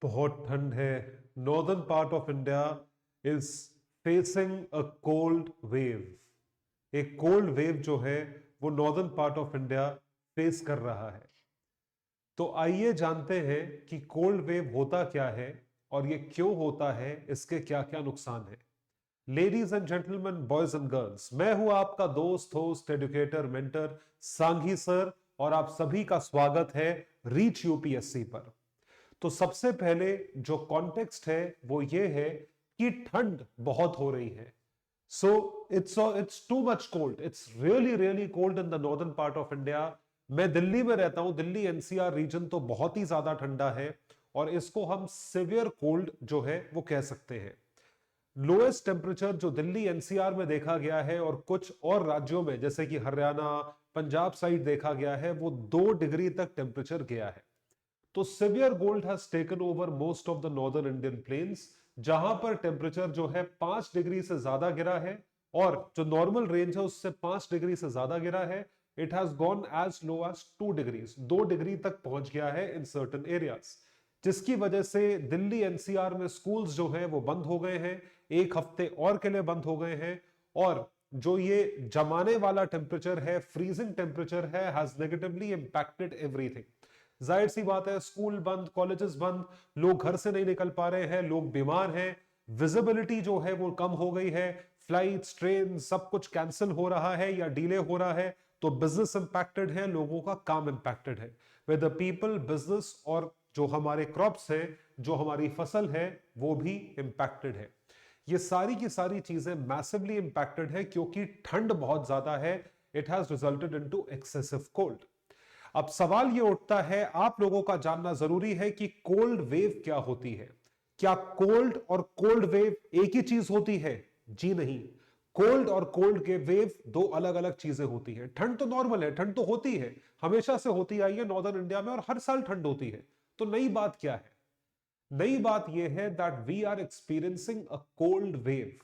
बहुत ठंड है। Northern part of India is facing a cold wave. एक कोल्ड वेव जो है वो northern part of India face कर रहा है। तो आइए जानते हैं कि कोल्ड वेव होता क्या है और ये क्यों होता है, इसके क्या क्या नुकसान है। Ladies and gentleman, boys and girls, मैं हूं आपका दोस्त, host, educator, mentor Sanghi sir, और आप सभी का स्वागत है रीच यूपीएससी पर। तो सबसे पहले जो कॉन्टेक्स्ट है वो ये है कि ठंड बहुत हो रही है। So it's too much cold, it's really really cold in the northern part of India. मैं दिल्ली में रहता हूं, दिल्ली एनसीआर रीजन तो बहुत ही ज्यादा ठंडा है और इसको हम सिवियर कोल्ड जो है वो कह सकते हैं। लोएस्ट टेम्परेचर जो दिल्ली एनसीआर में देखा गया है और कुछ और राज्यों में जैसे कि हरियाणा, पंजाब साइड देखा गया है, वो 2 डिग्री तक टेम्परेचर गया है। तो severe cold has taken over most of the northern Indian plains, जहां पर टेम्परेचर जो है 5 डिग्री से ज्यादा गिरा है और जो नॉर्मल रेंज है उससे 5 डिग्री से ज्यादा गिरा है। It has gone as low as 2 degrees, 2 degree तक पहुंच गया है इन सर्टन एरियाज, जिसकी वजह से दिल्ली एनसीआर में स्कूल्स जो हैं वो बंद हो गए हैं, एक हफ्ते और के लिए बंद हो गए हैं। और जो ये जमाने वाला टेम्परेचर है, फ्रीजिंग टेम्परेचर है, हैज नेगेटिवली इंपैक्टेड एवरीथिंग। जाहिर सी बात है, स्कूल बंद, कॉलेजेस बंद, लोग घर से नहीं निकल पा रहे हैं, लोग बीमार हैं, विजिबिलिटी जो है वो कम हो गई है, फ्लाइट्स, ट्रेन, सब कुछ कैंसिल हो रहा है या डिले हो रहा है। तो बिजनेस इंपैक्टेड है, लोगों का काम इंपैक्टेड है, विद द पीपल, बिजनेस और जो हमारे क्रॉप्स है, जो हमारी फसल है, वो भी इंपैक्टेड है। ये सारी की सारी चीजें मैसिवली इंपैक्टेड है क्योंकि ठंड बहुत ज्यादा है। It has resulted into excessive cold. अब सवाल यह उठता है, आप लोगों का जानना जरूरी है कि कोल्ड वेव क्या होती है। क्या कोल्ड और कोल्ड वेव एक ही चीज होती है? जी नहीं। कोल्ड और कोल्ड के वेव दो अलग अलग चीजें होती हैं। ठंड तो नॉर्मल है, ठंड तो होती है, हमेशा से होती आई है नॉर्दर्न इंडिया में और हर साल ठंड होती है। तो नई बात क्या है? नई बात यह है that we are experiencing a cold wave.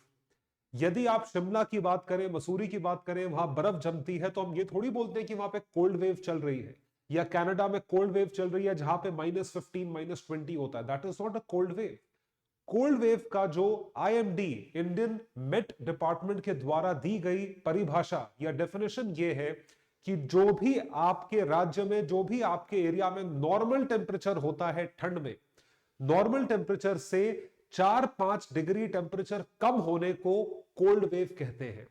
यदि आप शिमला की बात करें, मसूरी की बात करें, वहां बर्फ जमती है, तो हम ये थोड़ी बोलते हैं कि वहां पे कोल्ड वेव चल रही है, या कनाडा में कोल्ड वेव चल रही है जहां पे -15 -20 होता है। That is not a cold wave. Cold wave का जो आईएमडी, इंडियन मेट डिपार्टमेंट के द्वारा दी गई परिभाषा या डेफिनेशन ये है कि जो भी आपके राज्य में, जो भी आपके एरिया में नॉर्मल टेम्परेचर होता है ठंड में, नॉर्मल टेम्परेचर से 4-5 डिग्री टेम्परेचर कम होने को कोल्ड वेव कहते हैं।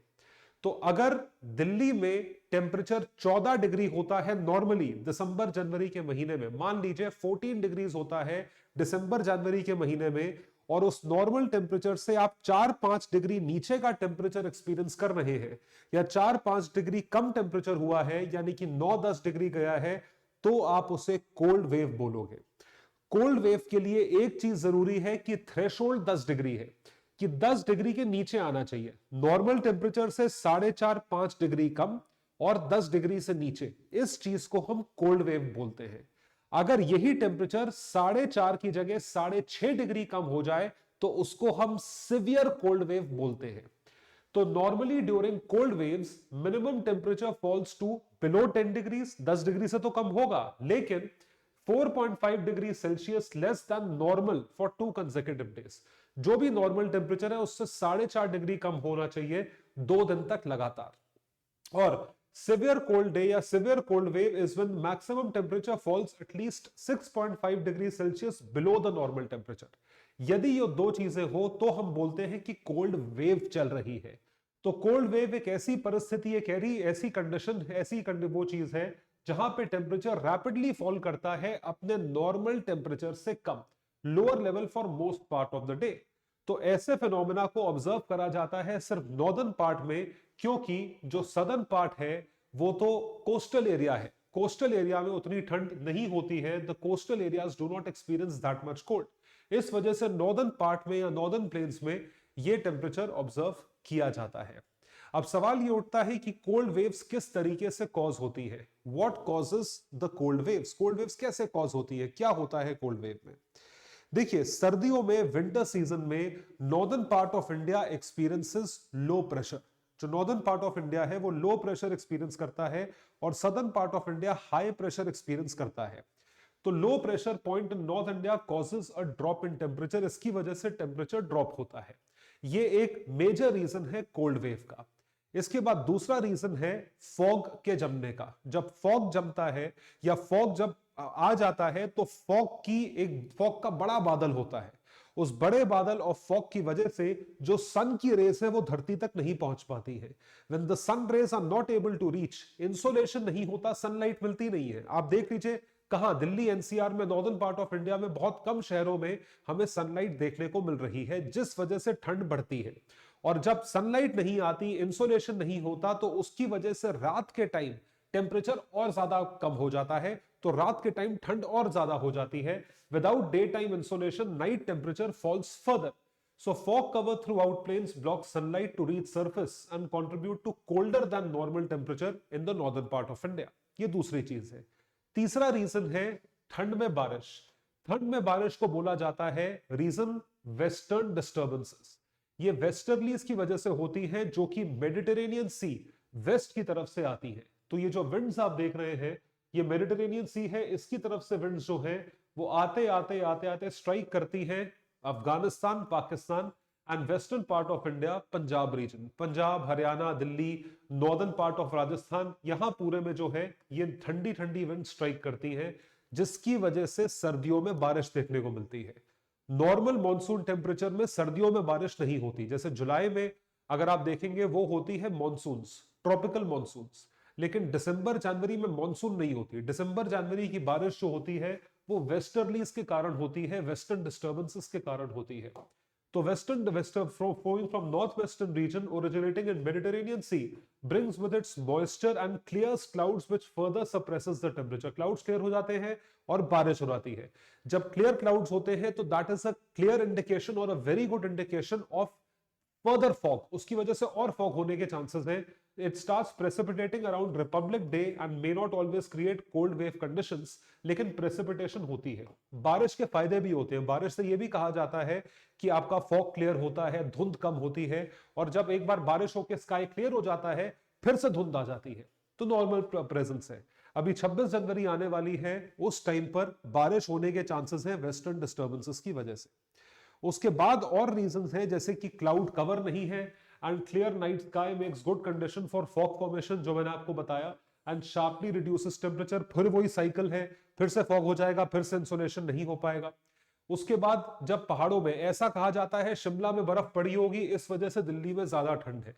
तो अगर दिल्ली में टेम्परेचर 14 डिग्री होता है नॉर्मली दिसंबर जनवरी के महीने में, मान लीजिए 14 डिग्रीज होता है दिसंबर जनवरी के महीने में, और उस नॉर्मल टेम्परेचर से आप 4-5 डिग्री नीचे का टेम्परेचर एक्सपीरियंस कर रहे हैं, या 4-5 डिग्री कम टेम्परेचर हुआ है, यानी कि 9-10 डिग्री गया है, तो आप उसे कोल्ड वेव बोलोगे। कोल्ड वेव के लिए एक चीज जरूरी है कि थ्रेशोल्ड 10 डिग्री है, कि 10 डिग्री के नीचे आना चाहिए, नॉर्मल टेम्परेचर से 4.5-5 डिग्री कम और 10 डिग्री से नीचे, इस चीज को हम कोल्ड वेव बोलते हैं। अगर यही टेम्परेचर 4.5 की जगह 6.5 डिग्री कम हो जाए तो उसको हम सिवियर कोल्ड वेव बोलते हैं। तो normally during cold waves minimum temperature falls to below 10 degrees, 10 degree से तो कम होगा, लेकिन 4.5 degree celsius less than normal for 2 consecutive days. जो भी नॉर्मल टेम्परेचर है उससे 4.5 डिग्री कम होना चाहिए 2 दिन तक लगातार। और सिवियर कोल्ड डे या severe cold wave is when maximum temperature falls at least 6.5 degree celsius below the normal temperature. यदि ये दो चीजें हो तो हम बोलते हैं कि कोल्ड वेव चल रही है। तो कोल्ड वेव एक ऐसी परिस्थिति, एक ऐसी कंडीशन, वो चीज है जहां पे टेम्परेचर रैपिडली फॉल करता है अपने नॉर्मल टेम्परेचर से कम, lower level for most part of the day. तो ऐसे फिनोमेना को ऑब्जर्व करा जाता है सिर्फ नॉर्दर्न पार्ट में, क्योंकि जो सदर्न पार्ट है वो तो कोस्टल एरिया है, कोस्टल एरिया में उतनी ठंड नहीं होती है। The coastal areas do not experience that much cold. इस वजह से नॉर्दर्न पार्ट में या नॉर्दर्न प्लेन्स में यह टेम्परेचर ऑब्जर्व किया जाता है। अब सवाल यह उठता है कि कोल्ड वेव्स किस तरीके से कॉज होती है, what causes the cold waves, cold waves कैसे कॉज होती है, क्या होता है कोल्ड वेव में। देखिए, सर्दियों में, विंटर सीजन में northern part of India experiences low pressure. जो नॉर्दर्न पार्ट ऑफ इंडिया है वो लो प्रेशर एक्सपीरियंस करता है और southern part of India high pressure experience करता है। तो low pressure point in north India causes a drop in temperature, इसकी वजह से टेम्परेचर ड्रॉप होता है। ये एक मेजर रीजन है कोल्ड वेव का। इसके बाद दूसरा रीजन है फॉग के जमने का। जब फॉग जमता है या फॉग जब आ जाता है तो फॉग का बड़ा बादल होता है। उस बड़े बादल और फॉग की वजह से जो सन की रेस है वो धरती तक नहीं पहुंच पाती है। When the sun rays are not able to reach, insolation नहीं होता, सनलाइट मिलती नहीं है। आप देख लीजिए कहां, दिल्ली एनसीआर में, नॉर्दर्न पार्ट ऑफ इंडिया में बहुत कम शहरों में हमें सनलाइट देखने को मिल रही है, जिस वजह से ठंड बढ़ती है। और जब सनलाइट नहीं आती, इंसोलेशन नहीं होता, तो उसकी वजह से रात के टाइम टेम्परेचर और ज्यादा कम हो जाता है, तो रात के टाइम ठंड और ज्यादा हो जाती है। Without day time insolation, night temperature falls further. So fog cover throughout plains blocks sunlight to reach surface and contribute to colder than normal temperature in the northern part of India. ये दूसरी चीज है। तीसरा reason है ठंड में बारिश। ठंड में बारिश को बोला जाता है रीजन वेस्टर्न डिस्टर्बेंसेस। ये वेस्टर्लीज की वजह से होती है, जो कि मेडिटेरेनियन सी वेस्ट की तरफ से आती है। तो ये जो विंड्स आप देख रहे हैं, ये मेडिटेरेनियन सी है, इसकी तरफ से विंड्स जो है वो आते आते आते आते स्ट्राइक करती है Afghanistan, Pakistan and western part of India, Punjab region, Punjab, Haryana, Delhi, northern part of Rajasthan, यहां पूरे में जो है ये ठंडी ठंडी विंड स्ट्राइक करती है, जिसकी वजह से सर्दियों में बारिश देखने को मिलती है। नॉर्मल मॉनसून टेम्परेचर में सर्दियों में बारिश नहीं होती। जैसे जुलाई में अगर आप देखेंगे वो होती है मॉनसून्स, ट्रॉपिकल मॉनसून्स, लेकिन दिसंबर जनवरी में मॉनसून नहीं होती। दिसंबर जनवरी की बारिश जो होती है वो वेस्टर्लीज के कारण होती है, वेस्टर्न डिस्टर्बेंसेस के कारण होती है। तो western flowing from northwestern region originating in Mediterranean Sea brings with its moisture and clears clouds which further suppresses the temperature. Clouds clear हो जाते हैं और बारिश हो जाती है। जब clear clouds होते हैं तो that is a clear indication or a very good indication of further fog, उसकी वजह से और fog होने के chances हैं। It starts precipitating around Republic Day and may not always create cold wave conditions, लेकिन precipitation होती है। बारिश के फायदे भी होते हैं। बारिश से यह भी कहा जाता है कि आपका फॉग क्लियर होता है, धुंध कम होती है, और जब एक बार बारिश होकर स्काई क्लियर हो जाता है फिर से धुंध आ जाती है, तो नॉर्मल प्रेजेंस है। अभी 26 जनवरी आने वाली है, उस टाइम पर बारिश होने के चांसेस हैं वेस्टर्न डिस्टर्बेंसेस की वजह से। उसके बाद और रीजंस हैं, जैसे कि क्लाउड कवर नहीं है and clear night sky makes good condition for fog formation, जो मैंने आपको बताया, एंड शार्पली रिड्यूसेस टेम्परेचर। फिर वही साइकिल है, फिर से फॉग हो जाएगा, फिर से इंसोलेशन नहीं हो पाएगा। उसके बाद जब पहाड़ों में, ऐसा कहा जाता है शिमला में बर्फ पड़ी होगी, इस वजह से दिल्ली में ज्यादा ठंड है,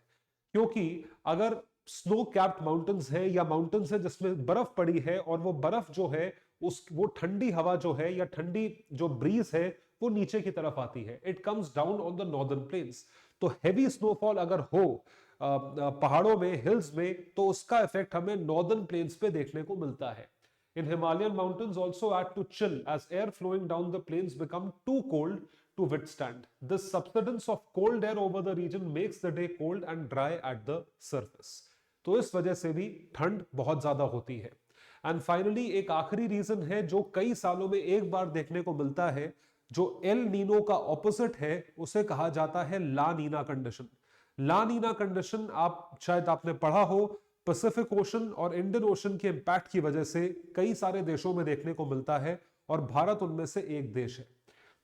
क्योंकि अगर स्नो कैप्ड माउंटेन्स है या माउंटेन्स है जिसमें बर्फ पड़ी है, और वो बर्फ जो है वो ठंडी हवा जो है या ठंडी जो ब्रीज है वो नीचे की तरफ आती है, it comes down on the northern plains. तो हेवी स्नोफॉल अगर हो पहाड़ों में, हिल्स में, तो उसका इफेक्ट हमें नॉर्दर्न प्लेन्स पे देखने को मिलता है। In Himalayan mountains also add to chill as air flowing down the plains become too cold to withstand. This subsidence of cold air over the region makes the day cold and dry at the surface. तो इस वजह से भी ठंड बहुत ज्यादा होती है। एंड फाइनली एक आखिरी रीजन है जो कई सालों में एक बार देखने को मिलता है, जो एल नीनो का ऑपोजिट है, उसे कहा जाता है ला नीना कंडीशन। ला नीना कंडीशन आप शायद आपने पढ़ा हो, पैसिफिक ओशन और इंडियन ओशन के इंपैक्ट की वजह से कई सारे देशों में देखने को मिलता है, और भारत उनमें से एक देश है।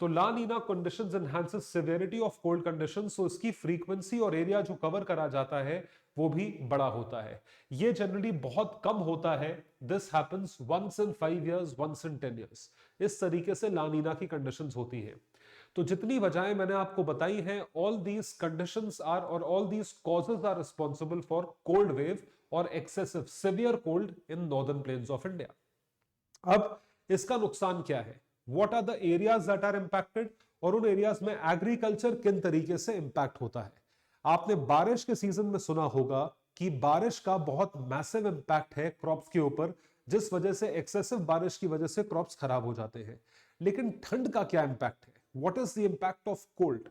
तो La Nina conditions enhances severity of cold conditions, so इसकी फ्रीक्वेंसी और एरिया जो कवर करा जाता है वो भी बड़ा होता है। ये जनरली बहुत कम होता है। This happens once in 5 years, once in 10 years. इस तरीके से ला नीना की कंडीशंस होती है। तो जितनी वजहें मैंने आपको बताई हैं, ऑल दीज कंडीशंस आर और all these causes are responsible for cold wave और excessive severe cold in northern plains of India. अब इसका नुकसान क्या है? What are the areas that are impacted, और उन एरियाज में एग्रीकल्चर किन तरीके से इंपैक्ट होता है। आपने बारिश के सीजन में सुना होगा कि बारिश का बहुत मैसिव इंपैक्ट है क्रॉप्स के ऊपर, जिस वजह से एक्सेसिव बारिश की वजह से क्रॉप्स खराब हो जाते हैं। लेकिन ठंड का क्या इंपैक्ट है? What is the impact of cold?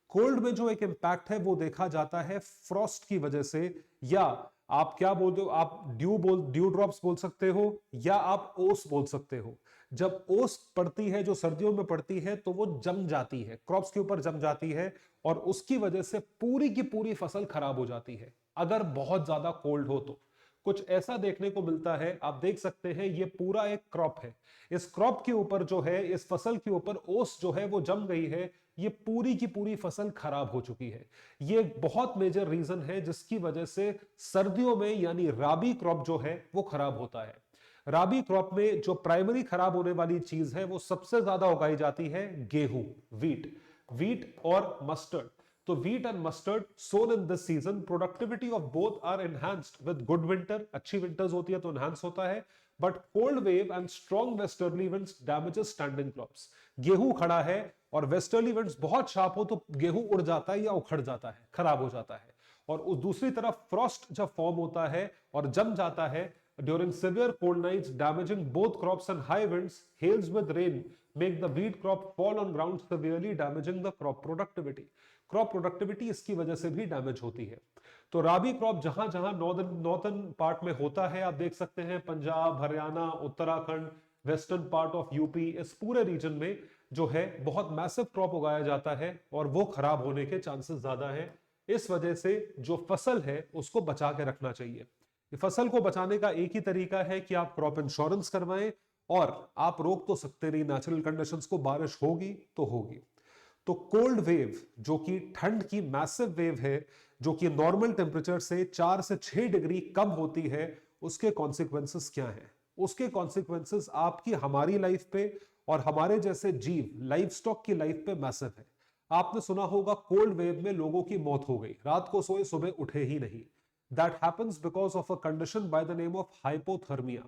Cold में जो एक इंपैक्ट है वो देखा जाता है फ्रॉस्ट की वजह से, या आप क्या बोलते हो, आप ड्यू ड्रॉप्स बोल सकते हो, या आप ओस बोल सकते हो। जब ओस पड़ती है, जो सर्दियों में पड़ती है, तो वो जम जाती है, क्रॉप्स के ऊपर जम जाती है, और उसकी वजह से पूरी की पूरी फसल खराब हो जाती है अगर बहुत ज्यादा कोल्ड हो तो। कुछ ऐसा देखने को मिलता है। आप देख सकते हैं ये पूरा एक क्रॉप है, इस क्रॉप के ऊपर जो है, इस फसल के ऊपर ओस जो है वो जम गई है, ये पूरी की पूरी फसल खराब हो चुकी है। ये एक बहुत मेजर रीजन है जिसकी वजह से सर्दियों में यानी राबी क्रॉप जो है वो खराब होता है। राबी क्रॉप में जो प्राइमरी खराब होने वाली चीज है वो सबसे ज्यादा उगाई जाती है गेहूं, वीट और मस्टर्ड। तो wheat and mustard sown in this season, productivity of both are enhanced with good winter, अच्छी winters होती है तो enhance होता है, but cold wave and strong westerly winds damages standing crops। गेहूं खड़ा है और westerly winds बहुत शार्प हो तो गेहूं उड़ जाता है या उखड़ जाता है, खराब हो जाता है। और उस दूसरी तरफ फ्रॉस्ट जब फॉर्म होता है और जम जाता है during severe cold nights, damaging both crops, and high winds, hails with rain make the wheat crop fall on ground, severely damaging the crop productivity। Crop productivity इसकी वजह से भी डैमेज होती है। तो राबी क्रॉप जहां जहां नॉर्दर्न पार्ट में होता है, आप देख सकते हैं Punjab, Haryana, Uttarakhand, western part of UP, इस पूरे रीजन में जो है बहुत मैसिव क्रॉप उगाया जाता है और वो खराब होने के चांसेस ज्यादा हैं। इस वजह से जो फसल है उसको बचा के रखना चाहिए। फसल को बचाने का एक ही तरीका है कि आप क्रॉप इंश्योरेंस करवाएं, और आप रोक तो सकते नहीं नेचुरल कंडीशंस को, बारिश होगी तो होगी। तो कोल्ड वेव जो कि ठंड की मैसिव वेव है, जो कि नॉर्मल टेम्परेचर से 4 से 6 डिग्री कम होती है, उसके कॉन्सिक्वेंसेस क्या हैं? उसके कॉन्सिक्वेंसेस आपकी, हमारी लाइफ पे और हमारे जैसे जीव, लाइफ स्टॉक की लाइफ पे मैसिव है। आपने सुना होगा कोल्ड वेव में लोगों की मौत हो गई, रात को सोए सुबह उठे ही नहीं। That happens because of a condition by the name of hypothermia।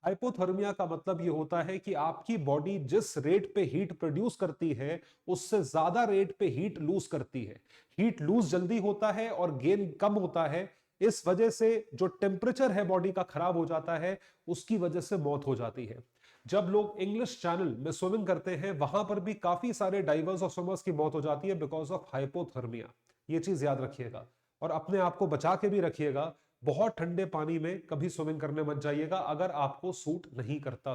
Hypothermia का मतलब यह होता है कि आपकी बॉडी जिस रेट पे हीट प्रोड्यूस करती है उससे ज्यादा रेट पे हीट लूज करती है। हीट लूज जल्दी होता है और गेन कम होता है। इस वजह से जो टेम्परेचर है बॉडी का खराब हो जाता है, उसकी वजह से मौत हो जाती है। जब लोग इंग्लिश चैनल में स्विमिंग करते हैं वहां पर भी काफी सारे डाइवर्स और स्विमर्स की मौत हो जाती है बिकॉज ऑफ हाइपोथर्मिया। ये चीज याद रखिएगा और अपने आप को बचा के भी रखिएगा। बहुत ठंडे पानी में कभी स्विमिंग करने मत जाइएगा अगर आपको सूट नहीं करता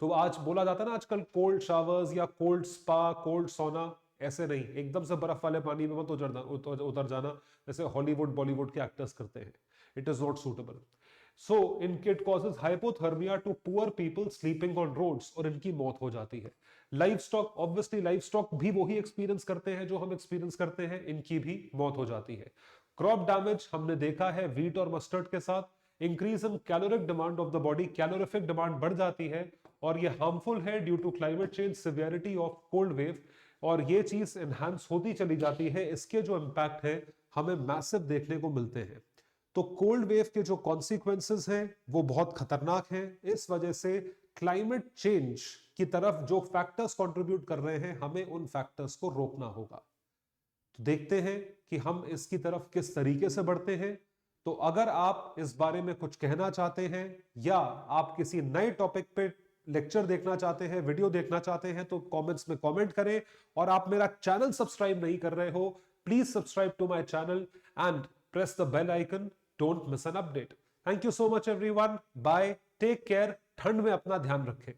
तो आज बोला जाता है ना आजकल कोल्ड शावर्स या कोल्ड स्पा, कोल्ड सोना, ऐसे नहीं, एकदम से बर्फ वाले पानी में मत उतर जाना जैसे हॉलीवुड बॉलीवुड के एक्टर्स करते हैं। It is not suitable. So it causes hypothermia to poor people sleeping on roads, और इनकी मौत हो जाती है। Life stock, obviously life stock भी वही एक्सपीरियंस करते हैं जो हम एक्सपीरियंस करते हैं, इनकी भी मौत हो जाती है। क्रॉप डैमेज हमने देखा है वीट और मस्टर्ड के साथ। Increase in caloric demand of the body, calorific demand बढ़ जाती है और ये हार्मफुल है due to climate change, severity of cold wave, और ये चीज एनहांस होती चली जाती है। इसके जो इंपैक्ट है हमें मैसिव देखने को मिलते हैं। तो कोल्ड वेव के जो कॉन्सिक्वेंसेस हैं वो बहुत खतरनाक हैं। इस वजह से क्लाइमेट चेंज की तरफ जो फैक्टर्स कंट्रीब्यूट कर रहे हैं, हमें उन फैक्टर्स को रोकना होगा। तो देखते हैं कि हम इसकी तरफ किस तरीके से बढ़ते हैं। तो अगर आप इस बारे में कुछ कहना चाहते हैं या आप किसी नए टॉपिक पे लेक्चर देखना चाहते हैं, वीडियो देखना चाहते हैं, तो कमेंट्स में कमेंट करें। और आप मेरा चैनल सब्सक्राइब नहीं कर रहे हो, please subscribe to my channel and press the bell icon. Don't miss an update. Thank you so much everyone, bye, take care. ठंड में अपना ध्यान रखें।